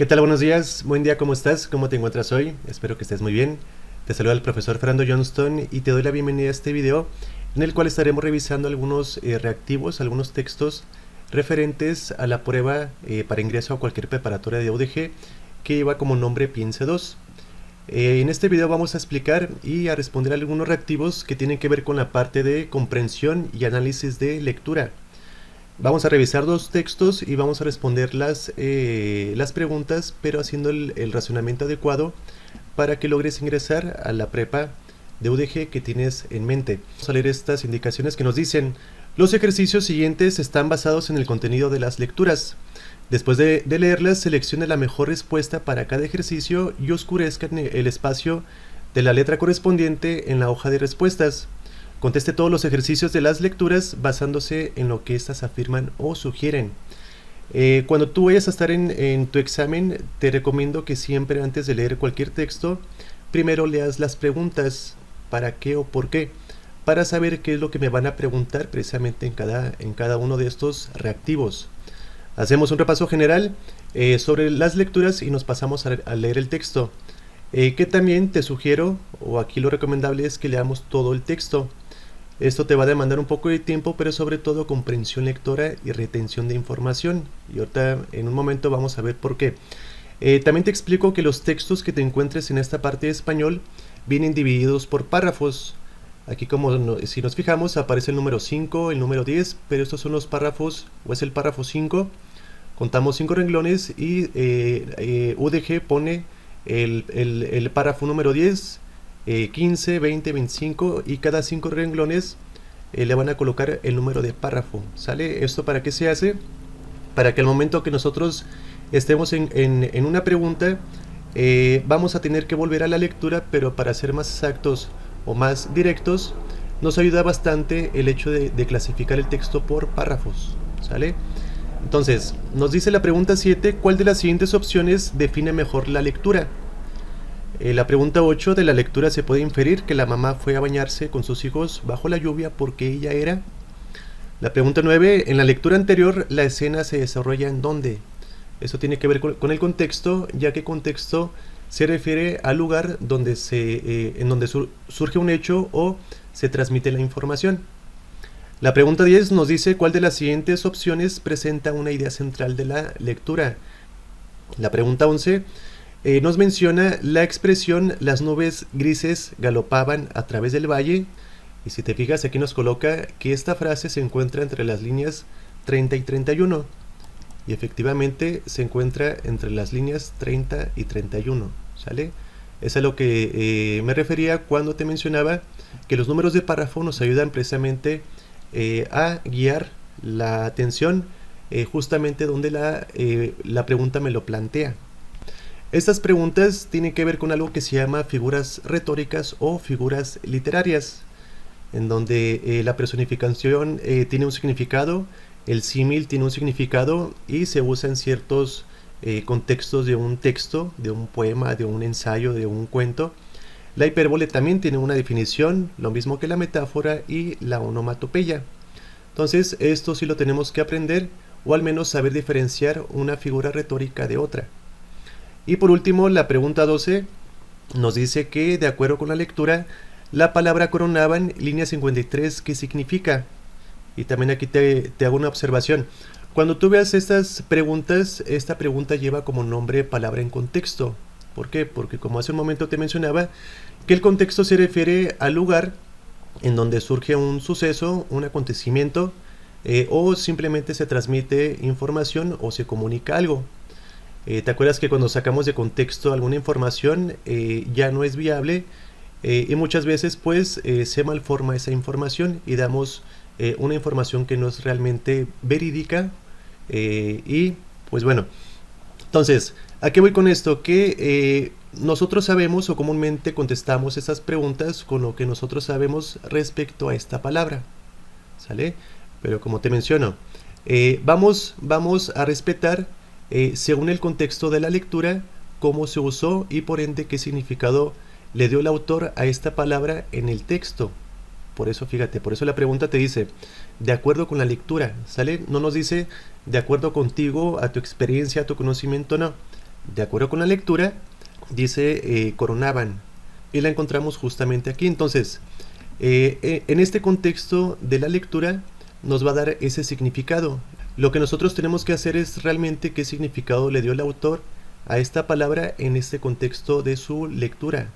¿Qué tal? Buenos días, buen día, ¿cómo estás? ¿Cómo te encuentras hoy? Espero que estés muy bien. Te saluda el profesor Fernando Johnston y te doy la bienvenida a este video en el cual estaremos revisando algunos reactivos, algunos textos referentes a la prueba para ingreso a cualquier preparatoria de UDG que lleva como nombre Piense 2. En este video vamos a explicar y a responder algunos reactivos que tienen que ver con la parte de comprensión y análisis de lectura. Vamos a revisar dos textos y vamos a responder las preguntas, pero haciendo el razonamiento adecuado para que logres ingresar a la prepa de UDG que tienes en mente. Vamos a leer estas indicaciones que nos dicen: los ejercicios siguientes están basados en el contenido de las lecturas. Después de leerlas, seleccione la mejor respuesta para cada ejercicio y oscurezca el espacio de la letra correspondiente en la hoja de respuestas. Conteste todos los ejercicios de las lecturas basándose en lo que éstas afirman o sugieren. Cuando tú vayas a estar en tu examen, te recomiendo que siempre antes de leer cualquier texto, primero leas las preguntas, para qué o por qué, para saber qué es lo que me van a preguntar precisamente en cada uno de estos reactivos. Hacemos un repaso general sobre las lecturas y nos pasamos a leer el texto. Que también te sugiero, o aquí lo recomendable es que leamos todo el texto. Esto te va a demandar un poco de tiempo, pero sobre todo comprensión lectora y retención de información. Y ahorita en un momento vamos a ver por qué. También te explico que los textos que te encuentres en esta parte de español vienen divididos por párrafos. Aquí si nos fijamos aparece el número 5, el número 10, pero estos son los párrafos, o es el párrafo 5. Contamos 5 renglones y UDG pone el párrafo número 10, 15, 20, 25 y cada 5 renglones le van a colocar el número de párrafo. ¿Sale? ¿Esto para qué se hace? Para que al momento que nosotros estemos en una pregunta, vamos a tener que volver a la lectura, pero para ser más exactos o más directos, nos ayuda bastante el hecho de clasificar el texto por párrafos. ¿Sale? Entonces, nos dice la pregunta 7, ¿cuál de las siguientes opciones define mejor la lectura? La pregunta 8, de la lectura se puede inferir que la mamá fue a bañarse con sus hijos bajo la lluvia porque ella era. La pregunta 9, en la lectura anterior, la escena se desarrolla ¿en dónde? Eso tiene que ver con el contexto, ya que contexto se refiere al lugar donde en donde surge un hecho o se transmite la información. La pregunta 10 nos dice cuál de las siguientes opciones presenta una idea central de la lectura. La pregunta 11 nos menciona la expresión las nubes grises galopaban a través del valle, y si te fijas aquí nos coloca que esta frase se encuentra entre las líneas 30 y 31, y efectivamente se encuentra entre las líneas 30 y 31, ¿sale? Es a lo que me refería cuando te mencionaba que los números de párrafo nos ayudan precisamente a guiar la atención justamente donde la pregunta me lo plantea. Estas preguntas tienen que ver con algo que se llama figuras retóricas o figuras literarias, en donde la personificación tiene un significado, el símil tiene un significado y se usa en ciertos contextos de un texto, de un poema, de un ensayo, de un cuento. La hipérbole también tiene una definición, lo mismo que la metáfora y la onomatopeya. Entonces, esto sí lo tenemos que aprender, o al menos saber diferenciar una figura retórica de otra. Y por último, la pregunta 12 nos dice que, de acuerdo con la lectura, la palabra coronaban, línea 53, ¿qué significa? Y también aquí te hago una observación. Cuando tú veas estas preguntas, esta pregunta lleva como nombre palabra en contexto. ¿Por qué? Porque como hace un momento te mencionaba, que el contexto se refiere al lugar en donde surge un suceso, un acontecimiento, o simplemente se transmite información o se comunica algo. ¿Te acuerdas que cuando sacamos de contexto alguna información ya no es viable? Y muchas veces pues se malforma esa información y damos una información que no es realmente verídica. Y pues bueno, entonces, ¿a qué voy con esto? Que nosotros sabemos o comúnmente contestamos esas preguntas con lo que nosotros sabemos respecto a esta palabra, ¿sale? Pero como te menciono, vamos a respetar según el contexto de la lectura, cómo se usó y por ende qué significado le dio el autor a esta palabra en el texto. Por eso, fíjate, por eso la pregunta te dice, de acuerdo con la lectura, ¿sale? No nos dice de acuerdo contigo, a tu experiencia, a tu conocimiento, no. De acuerdo con la lectura, dice coronaban, y la encontramos justamente aquí. Entonces, en este contexto de la lectura nos va a dar ese significado. Lo que nosotros tenemos que hacer es realmente qué significado le dio el autor a esta palabra en este contexto de su lectura.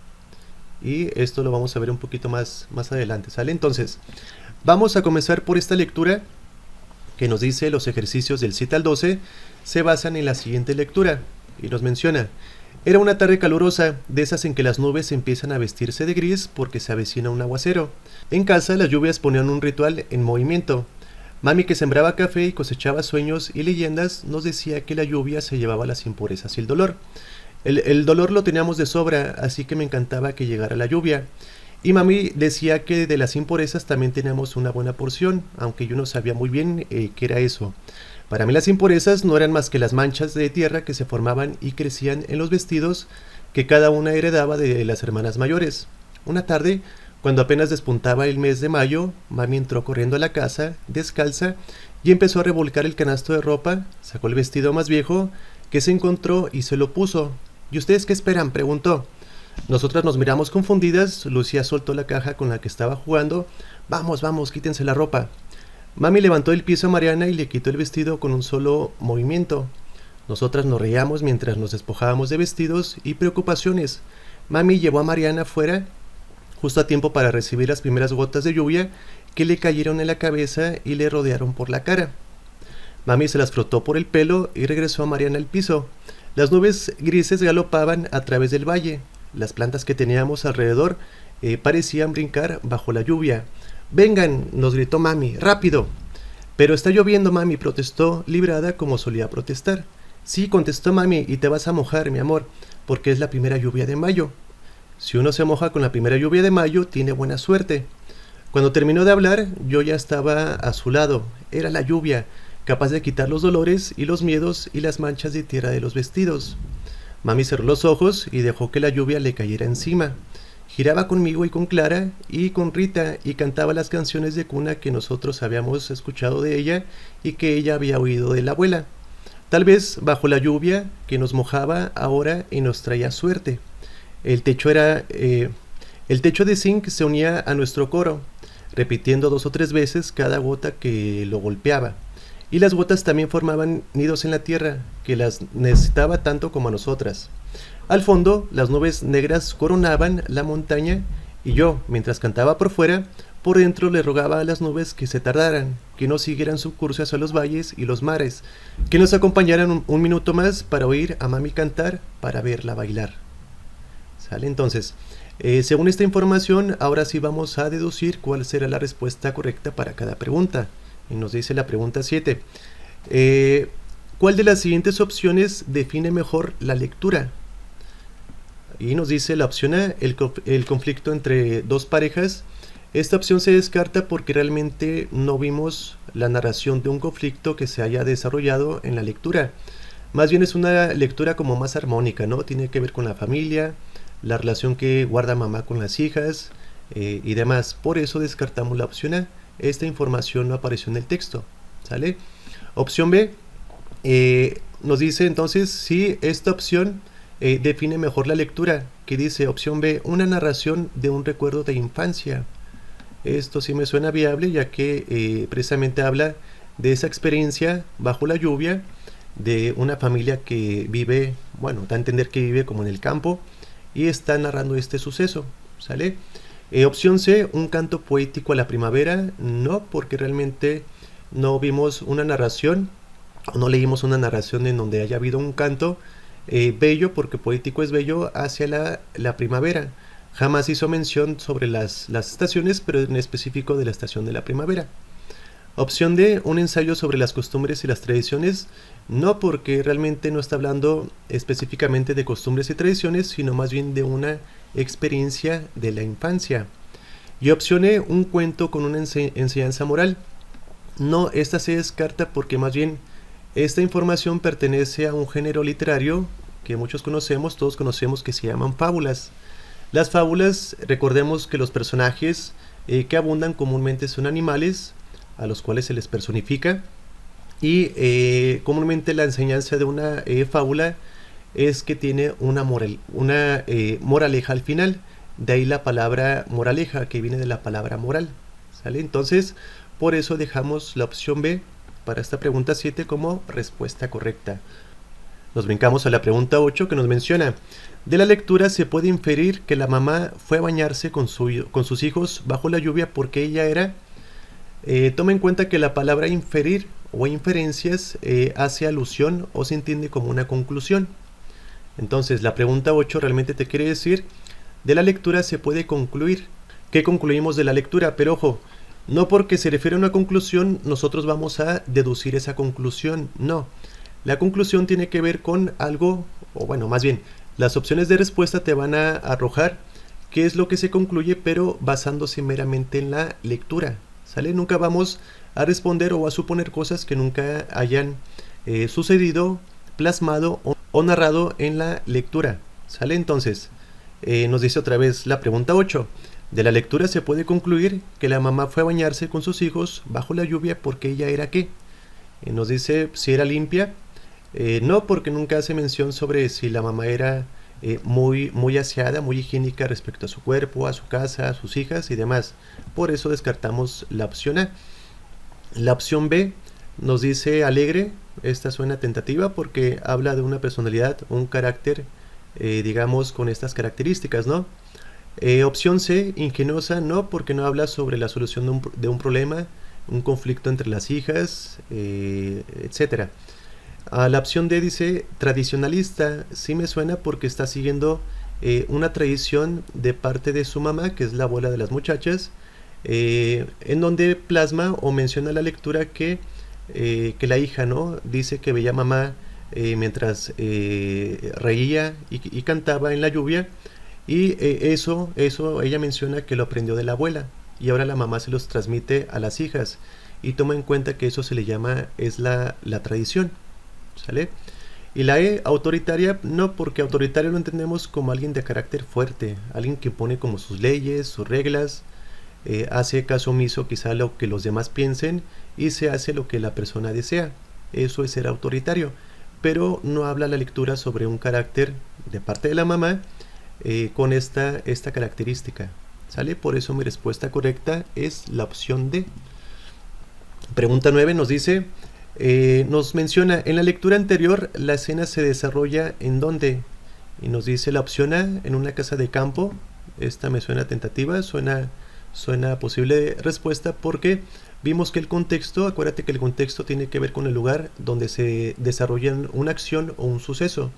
Y esto lo vamos a ver un poquito más adelante, ¿sale? Entonces, vamos a comenzar por esta lectura que nos dice: los ejercicios del 7 al 12 se basan en la siguiente lectura, y nos menciona: era una tarde calurosa, de esas en que las nubes empiezan a vestirse de gris porque se avecina un aguacero. En casa las lluvias ponían un ritual en movimiento. Mami, que sembraba café y cosechaba sueños y leyendas, nos decía que la lluvia se llevaba las impurezas y el dolor. El dolor lo teníamos de sobra, así que me encantaba que llegara la lluvia. Y mami decía que de las impurezas también teníamos una buena porción, aunque yo no sabía muy bien qué era eso. Para mí las impurezas no eran más que las manchas de tierra que se formaban y crecían en los vestidos que cada una heredaba de las hermanas mayores. Una tarde, cuando apenas despuntaba el mes de mayo, mami entró corriendo a la casa, descalza, y empezó a revolcar el canasto de ropa, sacó el vestido más viejo que se encontró y se lo puso. ¿Y ustedes qué esperan?, preguntó. Nosotras nos miramos confundidas. Lucía soltó la caja con la que estaba jugando. Vamos, vamos, quítense la ropa. Mami levantó del piso a Mariana y le quitó el vestido con un solo movimiento. Nosotras nos reíamos mientras nos despojábamos de vestidos y preocupaciones. Mami llevó a Mariana afuera justo a tiempo para recibir las primeras gotas de lluvia que le cayeron en la cabeza y le rodearon por la cara. Mami se las frotó por el pelo y regresó a Mariana al piso. Las nubes grises galopaban a través del valle. Las plantas que teníamos alrededor parecían brincar bajo la lluvia. «Vengan», nos gritó mami, «rápido». «Pero está lloviendo, mami», protestó, librada como solía protestar. «Sí», contestó mami, «y te vas a mojar, mi amor, porque es la primera lluvia de mayo. Si uno se moja con la primera lluvia de mayo, tiene buena suerte». Cuando terminó de hablar, yo ya estaba a su lado. Era la lluvia, capaz de quitar los dolores y los miedos y las manchas de tierra de los vestidos. Mami cerró los ojos y dejó que la lluvia le cayera encima. Giraba conmigo y con Clara y con Rita y cantaba las canciones de cuna que nosotros habíamos escuchado de ella y que ella había oído de la abuela. Tal vez bajo la lluvia que nos mojaba ahora y nos traía suerte. El techo de zinc se unía a nuestro coro, repitiendo 2 o 3 veces cada gota que lo golpeaba. Y las gotas también formaban nidos en la tierra, que las necesitaba tanto como a nosotras. Al fondo, las nubes negras coronaban la montaña, y yo, mientras cantaba por fuera, por dentro le rogaba a las nubes que se tardaran, que no siguieran su curso hacia los valles y los mares, que nos acompañaran un minuto más para oír a mami cantar, para verla bailar. ¿Sale? Entonces, según esta información, ahora sí vamos a deducir cuál será la respuesta correcta para cada pregunta. Y nos dice la pregunta 7. ¿Cuál de las siguientes opciones define mejor la lectura? Y nos dice la opción A, el conflicto entre dos parejas. Esta opción se descarta porque realmente no vimos la narración de un conflicto que se haya desarrollado en la lectura. Más bien es una lectura como más armónica, ¿no? Tiene que ver con la familia, la relación que guarda mamá con las hijas y demás. Por eso descartamos la opción A. Esta información no apareció en el texto, ¿sale? Opción B, nos dice entonces si esta opción define mejor la lectura, que dice opción B, una narración de un recuerdo de infancia. Esto sí me suena viable, ya que precisamente habla de esa experiencia bajo la lluvia de una familia que vive, bueno, da a entender que vive como en el campo y está narrando este suceso, ¿sale? Opción C, un canto poético a la primavera. No, porque realmente no vimos una narración, o no leímos una narración en donde haya habido un canto bello, porque poético es bello, hacia la primavera. Jamás hizo mención sobre las estaciones, pero en específico de la estación de la primavera. Opción D, un ensayo sobre las costumbres y las tradiciones. No, porque realmente no está hablando específicamente de costumbres y tradiciones, sino más bien de una experiencia de la infancia. Y opción E, un cuento con una enseñanza moral. No, esta se descarta porque más bien esta información pertenece a un género literario que muchos conocemos, todos conocemos, que se llaman fábulas. Las fábulas, recordemos que los personajes que abundan comúnmente son animales a los cuales se les personifica, y comúnmente la enseñanza de una fábula es que tiene una moraleja al final. De ahí la palabra moraleja, que viene de la palabra moral. ¿Sale? Entonces, por eso dejamos la opción B para esta pregunta 7 como respuesta correcta. Nos brincamos a la pregunta 8 que nos menciona: de la lectura se puede inferir que la mamá fue a bañarse con sus hijos bajo la lluvia porque ella era... toma en cuenta que la palabra inferir o inferencias hace alusión o se entiende como una conclusión. Entonces la pregunta 8 realmente te quiere decir: de la lectura se puede concluir. ¿Qué concluimos de la lectura? Pero ojo, no porque se refiere a una conclusión nosotros vamos a deducir esa conclusión, no. La conclusión tiene que ver con algo, o bueno, más bien, las opciones de respuesta te van a arrojar qué es lo que se concluye, pero basándose meramente en la lectura, ¿sale? Nunca vamos a responder o a suponer cosas que nunca hayan sucedido, plasmado o narrado en la lectura, ¿sale? Entonces, nos dice otra vez la pregunta 8. De la lectura se puede concluir que la mamá fue a bañarse con sus hijos bajo la lluvia porque ella era ¿qué? Nos dice si era limpia. No, porque nunca hace mención sobre si la mamá era muy aseada, muy higiénica respecto a su cuerpo, a su casa, a sus hijas y demás. Por eso descartamos la opción A. La opción B nos dice alegre. Esta suena tentativa porque habla de una personalidad, un carácter, digamos, con estas características, ¿no? Opción C, ingeniosa, no, porque no habla sobre la solución de un problema, un conflicto entre las hijas, etcétera. La opción D dice tradicionalista. Sí me suena porque está siguiendo una tradición de parte de su mamá, que es la abuela de las muchachas, en donde plasma o menciona la lectura que la hija, ¿no? Dice que veía a mamá mientras reía y cantaba en la lluvia, y eso ella menciona que lo aprendió de la abuela y ahora la mamá se los transmite a las hijas y toma en cuenta que eso se le llama, es la tradición, ¿sale? Y la E, autoritaria, no, porque autoritario lo entendemos como alguien de carácter fuerte, alguien que pone como sus leyes, sus reglas, hace caso omiso quizá a lo que los demás piensen y se hace lo que la persona desea. Eso es ser autoritario, pero no habla la lectura sobre un carácter de parte de la mamá con esta característica, ¿sale? Por eso mi respuesta correcta es la opción D. Pregunta 9 nos dice, nos menciona, en la lectura anterior la escena se desarrolla ¿en dónde? Y nos dice la opción A, en una casa de campo. Esta me suena tentativa, suena posible respuesta porque vimos que el contexto, acuérdate que el contexto tiene que ver con el lugar donde se desarrolla una acción o un suceso,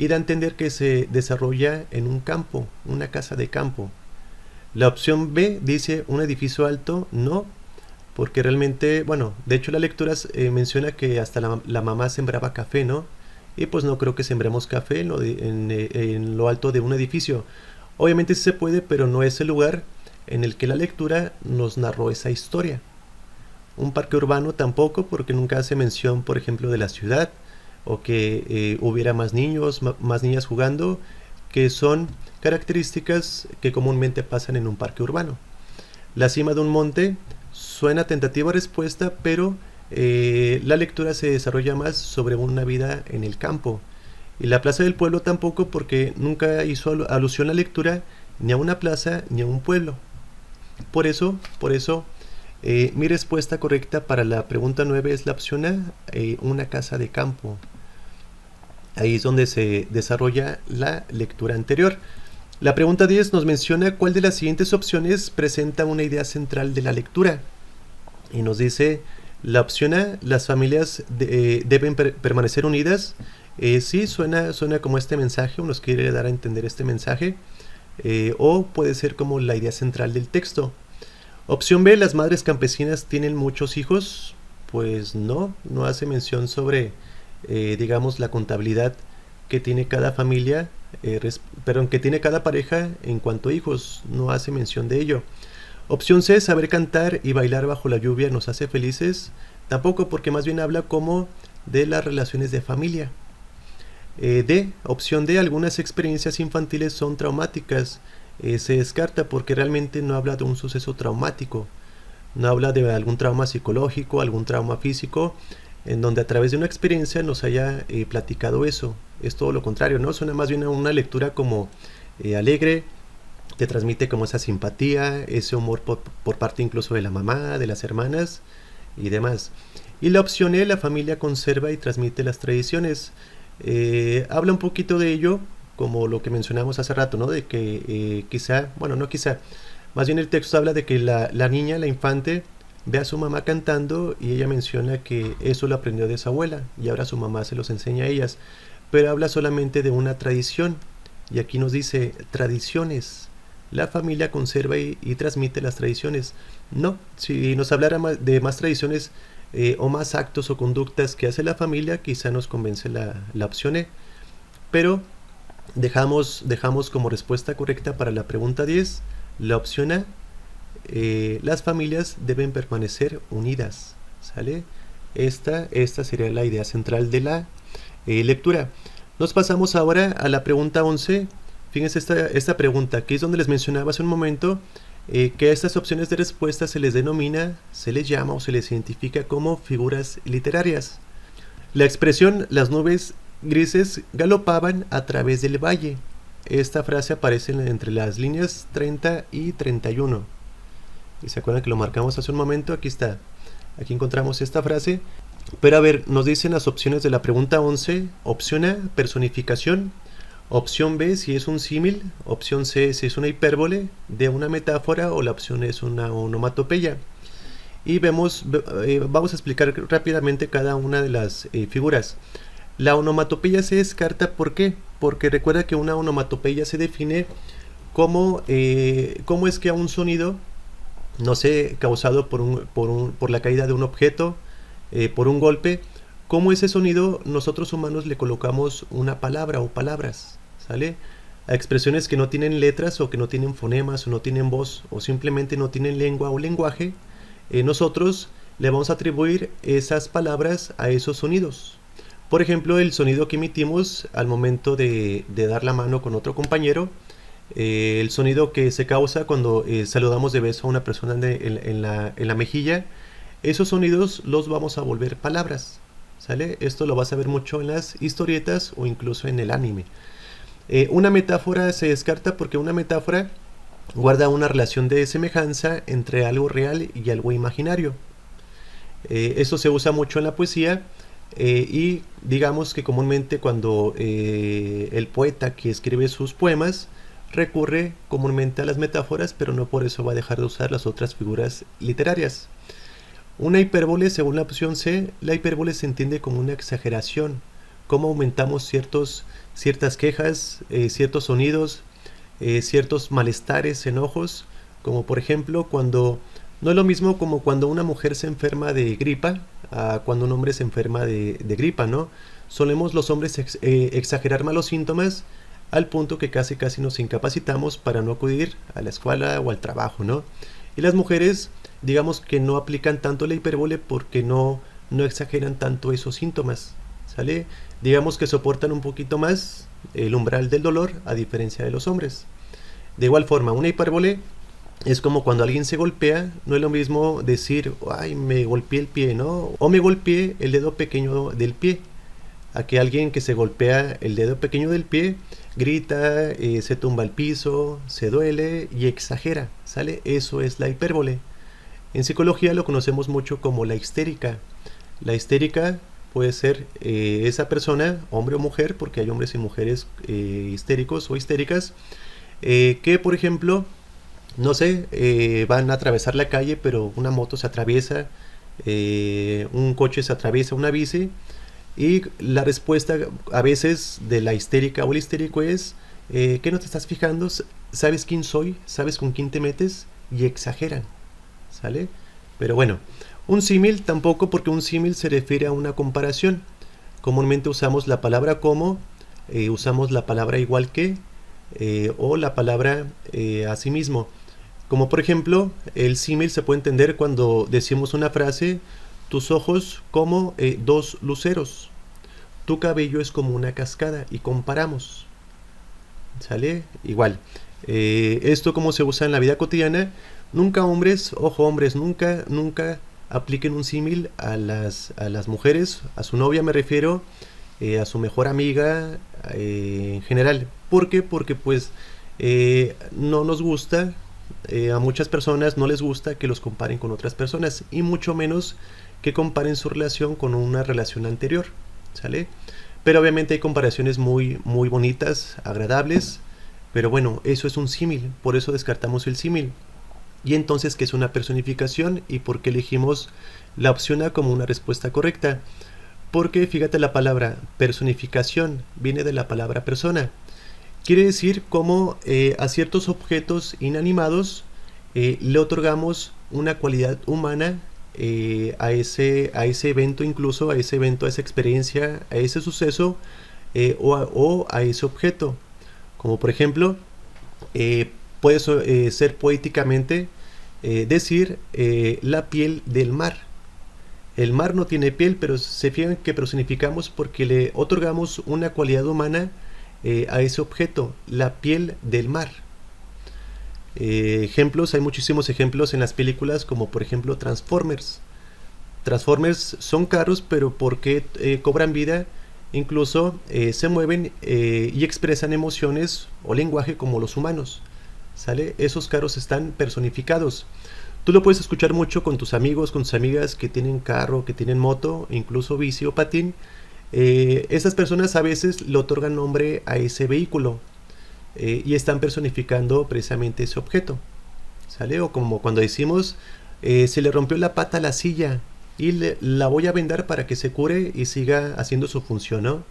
y da a entender que se desarrolla en un campo, una casa de campo. La opción B dice un edificio alto, no, porque realmente, bueno, de hecho la lectura menciona que hasta la mamá sembraba café, ¿no? Y pues no creo que sembremos café en lo alto de un edificio. Obviamente sí se puede, pero no es el lugar en el que la lectura nos narró esa historia. Un parque urbano tampoco, porque nunca hace mención, por ejemplo, de la ciudad, o que hubiera más niños, más niñas jugando, que son características que comúnmente pasan en un parque urbano. La cima de un monte suena tentativa respuesta, pero la lectura se desarrolla más sobre una vida en el campo. Y la plaza del pueblo tampoco, porque nunca hizo alusión la lectura ni a una plaza ni a un pueblo. Por eso mi respuesta correcta para la pregunta 9 es la opción A, una casa de campo. Ahí es donde se desarrolla la lectura anterior. La pregunta 10 nos menciona cuál de las siguientes opciones presenta una idea central de la lectura. Y nos dice la opción A, las familias deben permanecer unidas. Sí, suena como este mensaje, o nos quiere dar a entender este mensaje. O puede ser como la idea central del texto. Opción B, las madres campesinas tienen muchos hijos. Pues no hace mención sobre, digamos, la contabilidad que tiene cada familia, que tiene cada pareja en cuanto a hijos, no hace mención de ello. Opción C, saber cantar y bailar bajo la lluvia nos hace felices. Tampoco, porque más bien habla como de las relaciones de familia. D, opción D, algunas experiencias infantiles son traumáticas. Se descarta porque realmente no habla de un suceso traumático, no habla de algún trauma psicológico, algún trauma físico. en donde a través de una experiencia nos haya platicado eso. Es todo lo contrario, ¿no? Suena más bien a una lectura como alegre, te transmite como esa simpatía, ese humor por parte incluso de la mamá, de las hermanas y demás. Y la opción E, la familia conserva y transmite las tradiciones. Habla un poquito de ello, como lo que mencionamos hace rato, ¿no? De que quizá, bueno, no quizá, más bien el texto habla de que la niña, la infante, ve a su mamá cantando y ella menciona que eso lo aprendió de su abuela y ahora su mamá se los enseña a ellas. Pero habla solamente de una tradición y aquí nos dice tradiciones. La familia conserva y transmite las tradiciones. No, si nos hablara de más tradiciones o más actos o conductas que hace la familia, quizá nos convence la opción E. Pero dejamos como respuesta correcta para la pregunta 10 la opción A. Las familias deben permanecer unidas. ¿Sale? Esta sería la idea central de la lectura. Nos pasamos ahora a la pregunta 11. Fíjense esta pregunta, que es donde les mencionaba hace un momento que a estas opciones de respuesta se les denomina, se les llama o se les identifica como figuras literarias. La expresión las nubes grises galopaban a través del valle. Esta frase aparece entre las líneas 30 y 31. Y se acuerdan que lo marcamos hace un momento, aquí está. Aquí encontramos esta frase. Pero a ver, nos dicen las opciones de la pregunta 11. Opción A, personificación. Opción B, si es un símil. Opción C, si es una hipérbole de una metáfora. O la opción es una onomatopeya. Y vamos a explicar rápidamente cada una de las figuras. La onomatopeya se descarta, ¿por qué? Porque recuerda que una onomatopeya se define como cómo es que a un sonido, no sé, causado por la caída de un objeto, por un golpe, cómo ese sonido nosotros humanos le colocamos una palabra o palabras, ¿sale? A expresiones que no tienen letras o que no tienen fonemas o no tienen voz o simplemente no tienen lengua o lenguaje, nosotros le vamos a atribuir esas palabras a esos sonidos. Por ejemplo, el sonido que emitimos al momento de dar la mano con otro compañero, el sonido que se causa cuando saludamos de beso a una persona en la mejilla, esos sonidos los vamos a volver palabras, ¿sale? Esto lo vas a ver mucho en las historietas o incluso en el anime. Una metáfora se descarta porque una metáfora guarda una relación de semejanza entre algo real y algo imaginario. Esto se usa mucho en la poesía. Y digamos que comúnmente cuando el poeta que escribe sus poemas recurre comúnmente a las metáforas, pero no por eso va a dejar de usar las otras figuras literarias. Una hipérbole, según la opción C, la hipérbole se entiende como una exageración, cómo aumentamos ciertas quejas, ciertos sonidos, ciertos malestares, enojos, como por ejemplo cuando no es lo mismo como cuando una mujer se enferma de gripa a cuando un hombre se enferma de gripa, ¿no? Solemos los hombres exagerar malos síntomas al punto que casi nos incapacitamos para no acudir a la escuela o al trabajo, ¿no? Y las mujeres, digamos que no aplican tanto la hipérbole porque no exageran tanto esos síntomas, ¿sale? Digamos que soportan un poquito más el umbral del dolor a diferencia de los hombres. De igual forma, una hipérbole es como cuando alguien se golpea, no es lo mismo decir, ay, me golpeé el pie, ¿no? O me golpeé el dedo pequeño del pie. A que alguien que se golpea el dedo pequeño del pie, grita, se tumba al piso, se duele y exagera, ¿sale? Eso es la hipérbole. En psicología lo conocemos mucho como la histérica. La histérica puede ser esa persona, hombre o mujer, porque hay hombres y mujeres histéricos o histéricas, que por ejemplo, no sé, van a atravesar la calle, pero una moto se atraviesa, un coche se atraviesa, una bici, y la respuesta a veces de la histérica o el histérico es, ¿qué no te estás fijando? ¿Sabes quién soy? ¿Sabes con quién te metes? Y exageran, ¿sale? Pero bueno, un símil tampoco, porque un símil se refiere a una comparación. Comúnmente usamos la palabra como, usamos la palabra igual que, o la palabra asimismo. Como por ejemplo, el símil se puede entender cuando decimos una frase, tus ojos como dos luceros, tu cabello es como una cascada, y comparamos, ¿sale? Igual, esto como se usa en la vida cotidiana, nunca hombres, ojo hombres, nunca apliquen un símil a las mujeres, a su novia me refiero, a su mejor amiga, en general. ¿Por qué? Porque pues no nos gusta, a muchas personas no les gusta que los comparen con otras personas, y mucho menos que comparen su relación con una relación anterior, ¿sale? Pero obviamente hay comparaciones muy bonitas, agradables, pero bueno, eso es un símil, por eso descartamos el símil. Y entonces, ¿qué es una personificación y por qué elegimos la opción A como una respuesta correcta? Porque fíjate, la palabra personificación viene de la palabra persona. Quiere decir cómo a ciertos objetos inanimados le otorgamos una cualidad humana, a ese evento, incluso a ese evento, a esa experiencia, a ese suceso, o a ese objeto. Como por ejemplo, puede ser poéticamente decir la piel del mar. El mar no tiene piel, pero se fijan que personificamos porque le otorgamos una cualidad humana a ese objeto, la piel del mar. Ejemplos, hay muchísimos ejemplos en las películas, como por ejemplo Transformers. Transformers son caros, pero porque cobran vida, incluso se mueven y expresan emociones o lenguaje como los humanos, ¿sale? Esos carros están personificados. Tú lo puedes escuchar mucho con tus amigos, con tus amigas que tienen carro, que tienen moto, incluso bici o patín. Esas personas a veces le otorgan nombre a ese vehículo y están personificando precisamente ese objeto, ¿sale? O como cuando decimos se le rompió la pata a la silla y la voy a vendar para que se cure y siga haciendo su función, ¿no?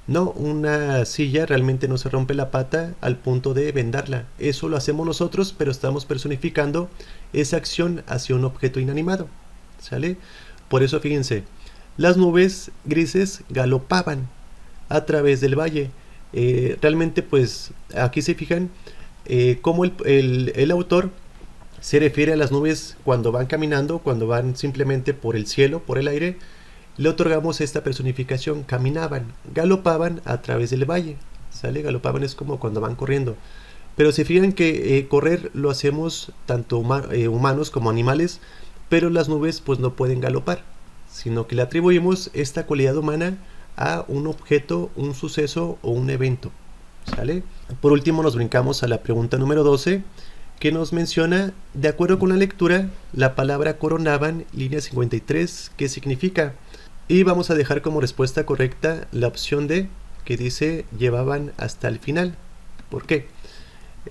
No, una silla realmente no se rompe la pata al punto de vendarla. Eso lo hacemos nosotros, pero estamos personificando esa acción hacia un objeto inanimado, ¿sale? Por eso fíjense, las nubes grises galopaban a través del valle. Realmente pues aquí se fijan cómo el autor se refiere a las nubes cuando van caminando, cuando van simplemente por el cielo, por el aire. Le otorgamos esta personificación, caminaban, galopaban a través del valle, ¿sale? Galopaban es como cuando van corriendo. Pero se fijan que correr lo hacemos tanto humanos como animales, pero las nubes pues no pueden galopar, sino que le atribuimos esta cualidad humana a un objeto, un suceso o un evento, ¿sale? Por último nos brincamos a la pregunta número 12, que nos menciona, de acuerdo con la lectura, la palabra coronaban, línea 53, ¿qué significa? Y vamos a dejar como respuesta correcta la opción D, que dice llevaban hasta el final. ¿Por qué?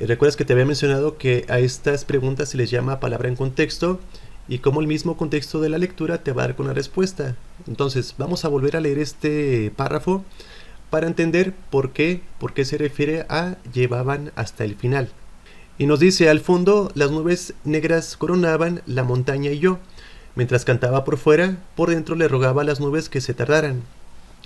Recuerdas que te había mencionado que a estas preguntas se les llama palabra en contexto, y como el mismo contexto de la lectura te va a dar con la respuesta. Entonces vamos a volver a leer este párrafo para entender por qué se refiere a llevaban hasta el final. Y nos dice, al fondo las nubes negras coronaban la montaña y yo. Mientras cantaba por fuera, por dentro le rogaba a las nubes que se tardaran,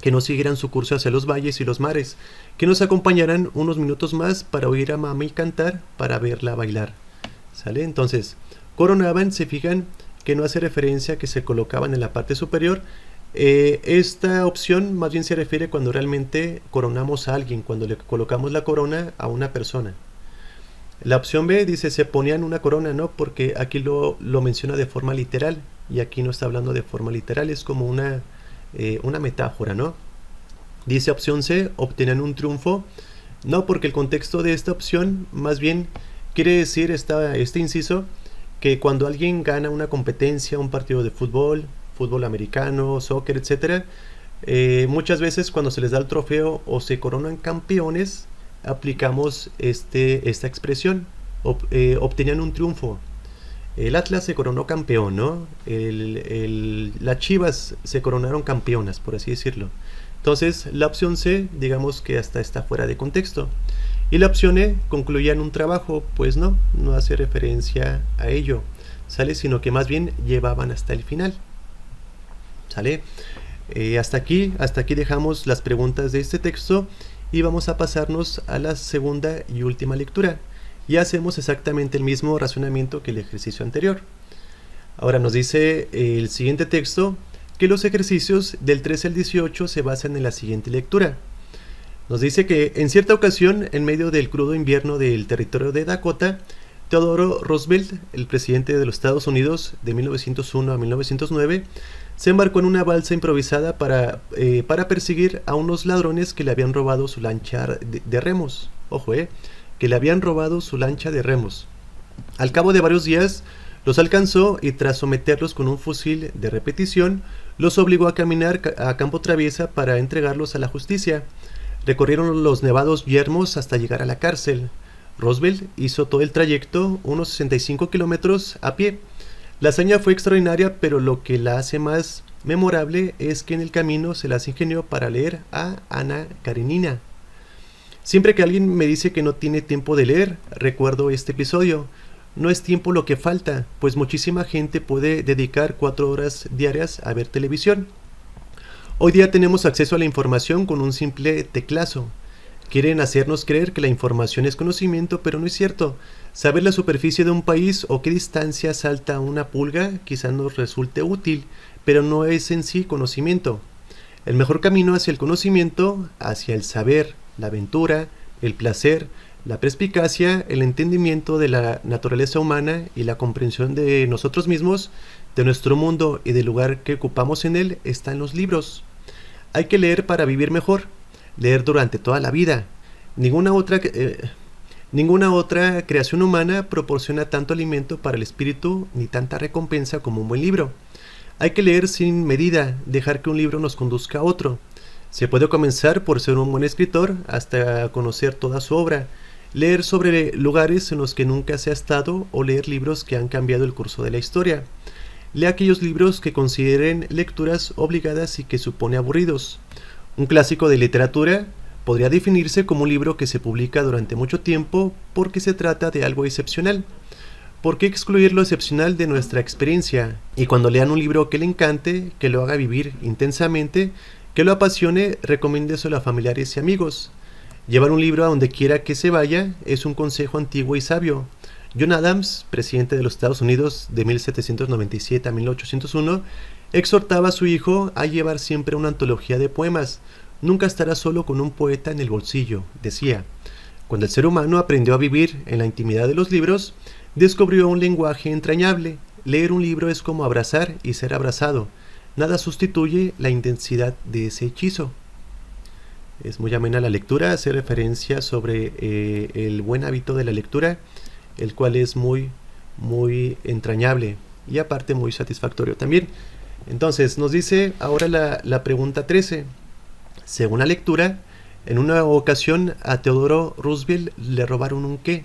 que no siguieran su curso hacia los valles y los mares, que nos acompañaran unos minutos más para oír a mami cantar, para verla bailar. ¿Sale? Entonces, coronaban, se fijan que no hace referencia a que se colocaban en la parte superior. Esta opción más bien se refiere cuando realmente coronamos a alguien, cuando le colocamos la corona a una persona. La opción B dice se ponían una corona, no, porque aquí lo menciona de forma literal y aquí no está hablando de forma literal, es como una metáfora, ¿no? Dice opción C, obtenían un triunfo, no, porque el contexto de esta opción más bien quiere decir este inciso que cuando alguien gana una competencia, un partido de fútbol, fútbol americano, soccer, etcétera, muchas veces cuando se les da el trofeo o se coronan campeones, aplicamos esta expresión, obtenían un triunfo. El Atlas se coronó campeón, ¿no? Las Chivas se coronaron campeonas, por así decirlo. Entonces la opción C, digamos que hasta está fuera de contexto. Y la opción E, concluían un trabajo, pues no hace referencia a ello, ¿sale? Sino que más bien llevaban hasta el final, ¿sale? Hasta aquí dejamos las preguntas de este texto. Y vamos a pasarnos a la segunda y última lectura. Y hacemos exactamente el mismo razonamiento que el ejercicio anterior. Ahora nos dice el siguiente texto que los ejercicios del 13 al 18 se basan en la siguiente lectura. Nos dice que en cierta ocasión, en medio del crudo invierno del territorio de Dakota, Theodore Roosevelt, el presidente de los Estados Unidos de 1901 a 1909, se embarcó en una balsa improvisada para perseguir a unos ladrones que le habían robado su lancha de remos. Ojo, que le habían robado su lancha de remos. Al cabo de varios días, los alcanzó y tras someterlos con un fusil de repetición, los obligó a caminar a campo traviesa para entregarlos a la justicia. Recorrieron los nevados yermos hasta llegar a la cárcel. Roosevelt hizo todo el trayecto, unos 65 kilómetros, a pie. La hazaña fue extraordinaria, pero lo que la hace más memorable es que en el camino se las ingenió para leer a Ana Karenina. Siempre que alguien me dice que no tiene tiempo de leer, recuerdo este episodio. No es tiempo lo que falta, pues muchísima gente puede dedicar 4 horas diarias a ver televisión. Hoy día tenemos acceso a la información con un simple teclazo. Quieren hacernos creer que la información es conocimiento, pero no es cierto. Saber la superficie de un país o qué distancia salta una pulga quizá nos resulte útil, pero no es en sí conocimiento. El mejor camino hacia el conocimiento, hacia el saber, la aventura, el placer, la perspicacia, el entendimiento de la naturaleza humana y la comprensión de nosotros mismos, de nuestro mundo y del lugar que ocupamos en él, está en los libros. Hay que leer para vivir mejor. Leer durante toda la vida. Ninguna otra creación humana proporciona tanto alimento para el espíritu ni tanta recompensa como un buen libro. Hay que leer sin medida, dejar que un libro nos conduzca a otro. Se puede comenzar por ser un buen escritor hasta conocer toda su obra, leer sobre lugares en los que nunca se ha estado o leer libros que han cambiado el curso de la historia. Lea aquellos libros que consideren lecturas obligadas y que supone aburridos. Un clásico de literatura podría definirse como un libro que se publica durante mucho tiempo porque se trata de algo excepcional. ¿Por qué excluir lo excepcional de nuestra experiencia? Y cuando lean un libro que le encante, que lo haga vivir intensamente, que lo apasione, recomiéndeselo a familiares y amigos. Llevar un libro a donde quiera que se vaya es un consejo antiguo y sabio. John Adams, presidente de los Estados Unidos de 1797 a 1801, exhortaba a su hijo a llevar siempre una antología de poemas. Nunca estará solo con un poeta en el bolsillo, decía. Cuando el ser humano aprendió a vivir en la intimidad de los libros, descubrió un lenguaje entrañable. Leer un libro es como abrazar y ser abrazado. Nada sustituye la intensidad de ese hechizo. Es muy amena la lectura, hace referencia sobre el buen hábito de la lectura, el cual es muy entrañable y aparte muy satisfactorio también. Entonces nos dice ahora la pregunta 13. Según la lectura, en una ocasión a Theodore Roosevelt le robaron un ¿qué?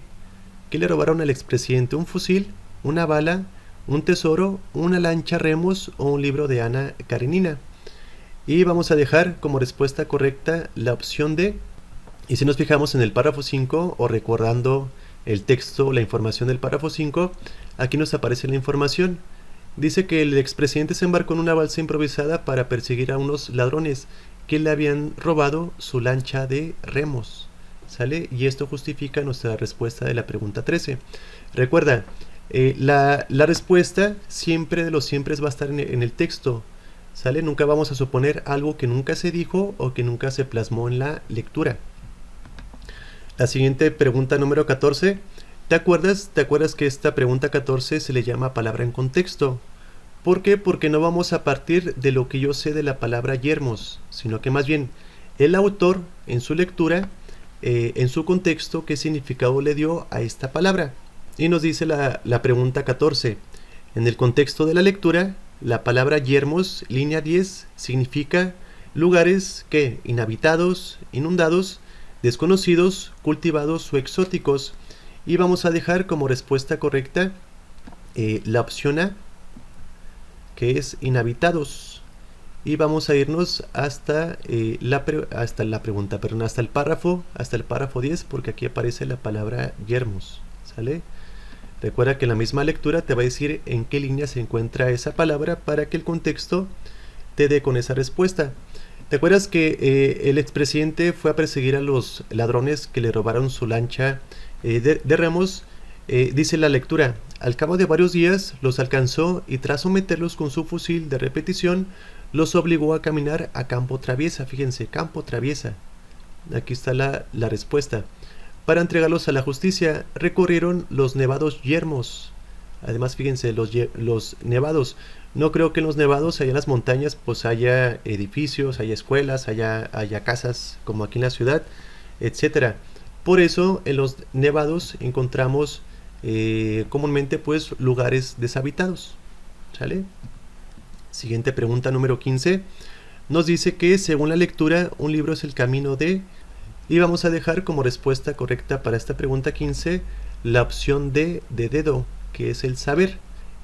¿Qué le robaron al expresidente? ¿Un fusil? ¿Una bala? ¿Un tesoro? ¿Una lancha remos? ¿O un libro de Ana Karenina? Y vamos a dejar como respuesta correcta la opción D. Y si nos fijamos en el párrafo 5 o recordando el texto, la información del párrafo 5, aquí nos aparece la información. Dice que el expresidente se embarcó en una balsa improvisada para perseguir a unos ladrones que le habían robado su lancha de remos. ¿Sale? Y esto justifica nuestra respuesta de la pregunta 13. Recuerda, la respuesta siempre de los siempre va a estar en el texto. ¿Sale? Nunca vamos a suponer algo que nunca se dijo o que nunca se plasmó en la lectura. La siguiente pregunta número 14. ¿Te acuerdas que esta pregunta 14 se le llama palabra en contexto? ¿Por qué? Porque no vamos a partir de lo que yo sé de la palabra yermos, sino que más bien el autor en su lectura, en su contexto, qué significado le dio a esta palabra. Y nos dice la pregunta 14. En el contexto de la lectura, la palabra yermos, línea 10, significa lugares que inhabitados, inundados, desconocidos, cultivados o exóticos. Y vamos a dejar como respuesta correcta la opción A, que es inhabitados. Y vamos a irnos hasta hasta el párrafo 10, porque aquí aparece la palabra yermos. ¿Sale? Recuerda que en la misma lectura te va a decir en qué línea se encuentra esa palabra para que el contexto te dé con esa respuesta. ¿Te acuerdas que el expresidente fue a perseguir a los ladrones que le robaron su lancha de remos? Dice la lectura: al cabo de varios días los alcanzó y tras someterlos con su fusil de repetición los obligó a caminar a campo traviesa. Fíjense, campo traviesa. Aquí está la respuesta. para entregarlos a la justicia recurrieron los nevados yermos. Además, fíjense, los nevados. No creo que en los nevados, allá en las montañas, pues haya edificios, haya escuelas, haya casas como aquí en la ciudad, etcétera. Por eso en los nevados encontramos comúnmente pues lugares deshabitados. ¿Sale? Siguiente pregunta, número 15. Nos dice que según la lectura un libro es el camino de... Y vamos a dejar como respuesta correcta para esta pregunta 15 la opción D de dedo, que es el saber.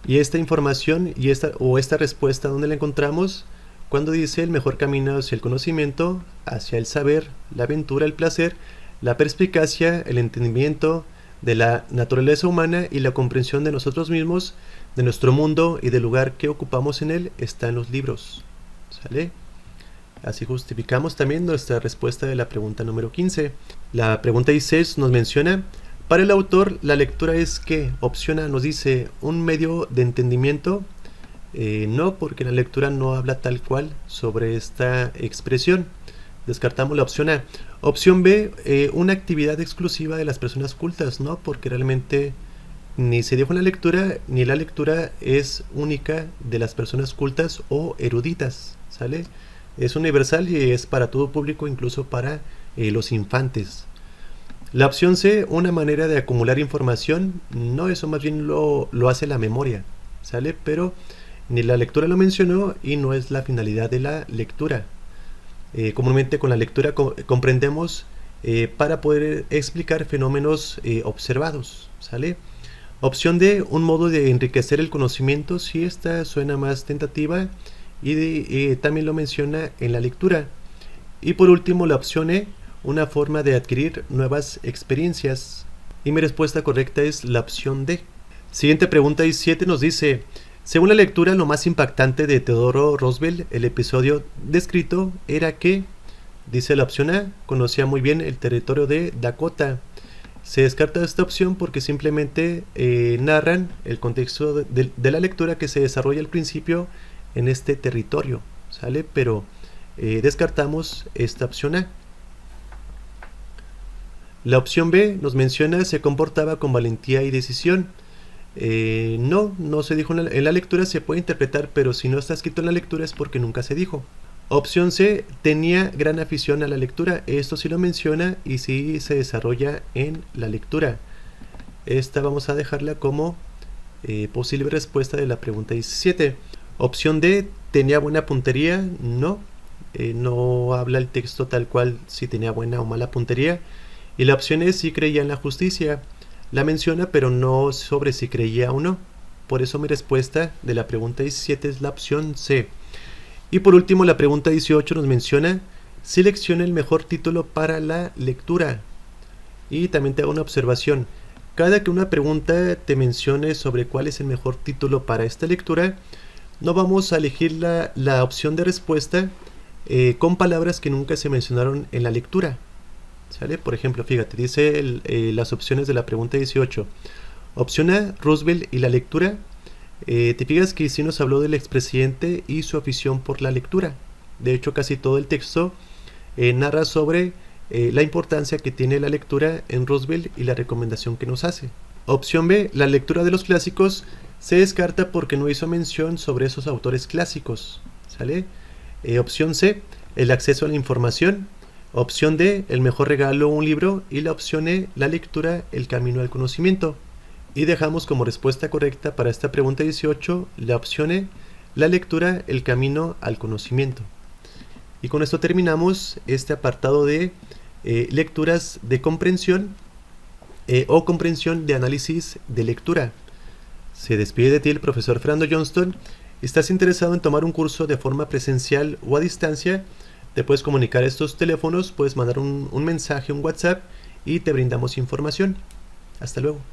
Y esta información y esta respuesta, ¿dónde la encontramos? Cuando dice el mejor camino hacia el conocimiento, hacia el saber, la aventura, el placer, la perspicacia, el entendimiento de la naturaleza humana y la comprensión de nosotros mismos, de nuestro mundo y del lugar que ocupamos en él, está en los libros. ¿Sale? Así justificamos también nuestra respuesta de la pregunta número 15. La pregunta 16 nos menciona, para el autor, la lectura es ¿qué? Opción A nos dice, un medio de entendimiento. No, porque la lectura no habla tal cual sobre esta expresión. Descartamos la opción A. Opción B, una actividad exclusiva de las personas cultas, ¿no? Porque realmente ni se dijo en la lectura, ni la lectura es única de las personas cultas o eruditas, ¿sale? Es universal y es para todo público, incluso para los infantes. La opción C, una manera de acumular información. No, eso más bien lo hace la memoria, ¿sale? Pero ni la lectura lo mencionó y no es la finalidad de la lectura. Comúnmente con la lectura comprendemos para poder explicar fenómenos observados, ¿sale? Opción D, un modo de enriquecer el conocimiento. Sí, esta suena más tentativa y también lo menciona en la lectura. Y por último la opción E, una forma de adquirir nuevas experiencias. Y mi respuesta correcta es la opción D. Siguiente pregunta 17 nos dice, según la lectura, lo más impactante de Theodore Roosevelt, el episodio descrito era que, dice la opción A, conocía muy bien el territorio de Dakota. Se descarta esta opción porque simplemente narran el contexto de la lectura que se desarrolla al principio en este territorio, ¿sale? Pero descartamos esta opción A. La opción B nos menciona se comportaba con valentía y decisión. No se dijo en la lectura, se puede interpretar, pero si no está escrito en la lectura es porque nunca se dijo. Opción C, tenía gran afición a la lectura. Esto sí lo menciona y sí se desarrolla en la lectura. Esta vamos a dejarla como posible respuesta de la pregunta 17. Opción D, tenía buena puntería. No habla el texto tal cual si tenía buena o mala puntería. Y la opción E, sí creía en la justicia. La menciona, pero no sobre si creía o no. Por eso mi respuesta de la pregunta 17 es la opción C. Y por último, la pregunta 18 nos menciona, selecciona el mejor título para la lectura. Y también te hago una observación. Cada que una pregunta te mencione sobre cuál es el mejor título para esta lectura, no vamos a elegir la opción de respuesta con palabras que nunca se mencionaron en la lectura. ¿Sale? Por ejemplo, fíjate, dice las opciones de la pregunta 18. Opción A, Roosevelt y la lectura. Te fijas que sí nos habló del expresidente y su afición por la lectura. De hecho, casi todo el texto narra sobre la importancia que tiene la lectura en Roosevelt y la recomendación que nos hace. Opción B, la lectura de los clásicos se descarta porque no hizo mención sobre esos autores clásicos. ¿Sale? Opción C, el acceso a la información. Opción D, el mejor regalo, un libro. Y la opción E, la lectura, el camino al conocimiento. Y dejamos como respuesta correcta para esta pregunta 18 la opción E, la lectura, el camino al conocimiento. Y con esto terminamos este apartado de lecturas de comprensión o comprensión de análisis de lectura. Se despide de ti el profesor Fernando Johnston. ¿Estás interesado en tomar un curso de forma presencial o a distancia? Te puedes comunicar a estos teléfonos, puedes mandar un mensaje, un WhatsApp y te brindamos información. Hasta luego.